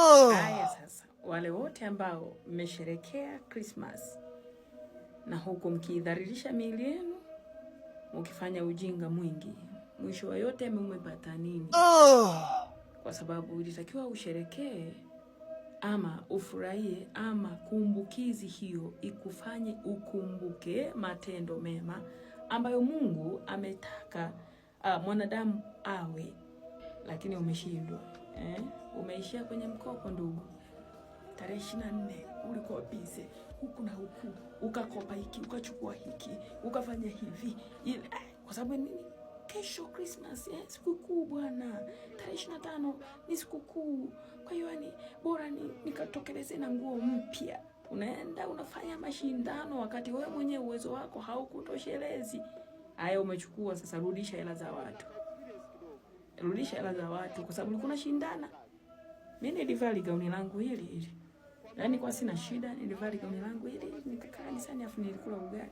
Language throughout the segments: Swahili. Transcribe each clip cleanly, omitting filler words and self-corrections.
Haya sasa, wale wote ambao mmesherekea Christmas na huku mkiidhalilisha miili yenu, mkifanya ujinga mwingi, mwisho wa yote mmepata nini? Kwa sababu ilitakiwa usherekee ama ufurahie ama kumbukizi hiyo ikufanye ukumbuke matendo mema ambayo Mungu ametaka mwanadamu awe, lakini umeshindwa. Umeishia kwenye mkopo ndugu. Tarehe 24 ulikuwa busy huku na huku, ukakopa hiki, ukachukua hiki, ukafanya hivi ile, kwa sababu nini? Kesho Christmas, sikukuu bwana. Tarehe 25 ni sikukuu. Kwa hiyo bora nikatokeleze na nguo mpya. Unaenda unafanya mashindano wakati wewe mwenyewe uwezo wako haukutoshelezi. Haya umechukua sasa, rudisha hela za watu. Rudisha hela za watu kwa sababu ulikuwa unashindana. Mimi nilivali gauni langu hili. Yaani kwa sina shida, nilivali gauni langu hili, nikakaa kanisani afu nilikula ugali.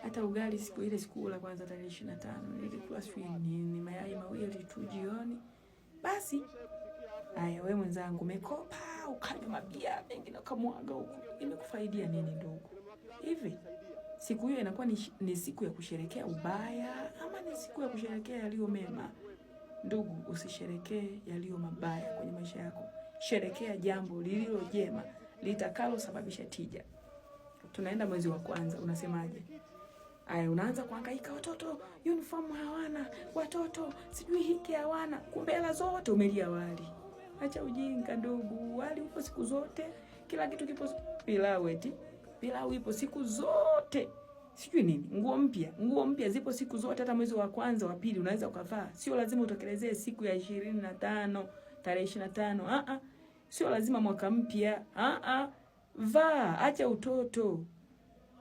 Hata ugali siku ile sikula kwanza tarehe 25. Nilikula ni mayai mawili tu jioni. Basi haya wewe mwenzangu umekopa, ukanywa mabia mengine ukamwaga huko. Imekufaidia nini ndugu? Hivi siku hiyo inakuwa ni siku ya kusherekea ubaya ama ni siku ya kusherekea yaliyo mema? Ndugu, usisherekee yaliyo mabaya kwenye maisha yako. Sherekea jambo lililo jema litakalo sababisha tija. Tunaenda mwezi wa kwanza, unasemaje? Aya, unaanza kuhangaika, watoto uniform hawana, watoto sijui hiki hawana, kumbe hela zote umelia wali. Acha ujinga ndugu, wali upo siku zote, kila kitu kipo. Pilau ipo siku zote. Sijui nini, nguo mpya zipo siku zote, hata mwezi wa kwanza wa pili unaweza ukavaa. Sio lazima utokelezee siku ya 25, tarehe 25. Sio lazima mwaka mpya. Vaa, acha utoto.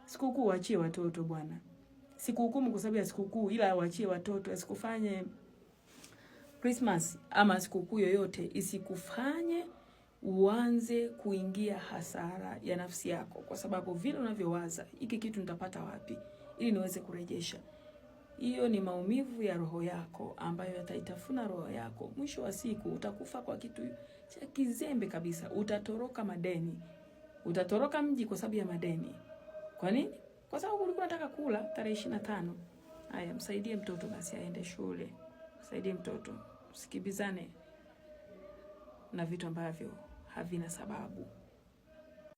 Sikukuu waachie watoto bwana. Sikuhukumu kwa sababu ya sikukuu, ila waachie watoto. Asikufanye Christmas ama sikukuu yoyote isikufanye uanze kuingia hasara ya nafsi yako, kwa sababu vile unavyowaza hiki kitu nitapata wapi ili niweze kurejesha, hiyo ni maumivu ya roho yako ambayo yataitafuna roho yako. Mwisho wa siku utakufa kwa kitu cha kizembe kabisa. Utatoroka madeni, utatoroka mji kwa sababu ya madeni. Kwa nini? Kwa sababu ulikuwa unataka kula tarehe 25. Haya, msaidie mtoto basi aende shule. Msaidie mtoto. Usikibizane na vitu ambavyo havina sababu.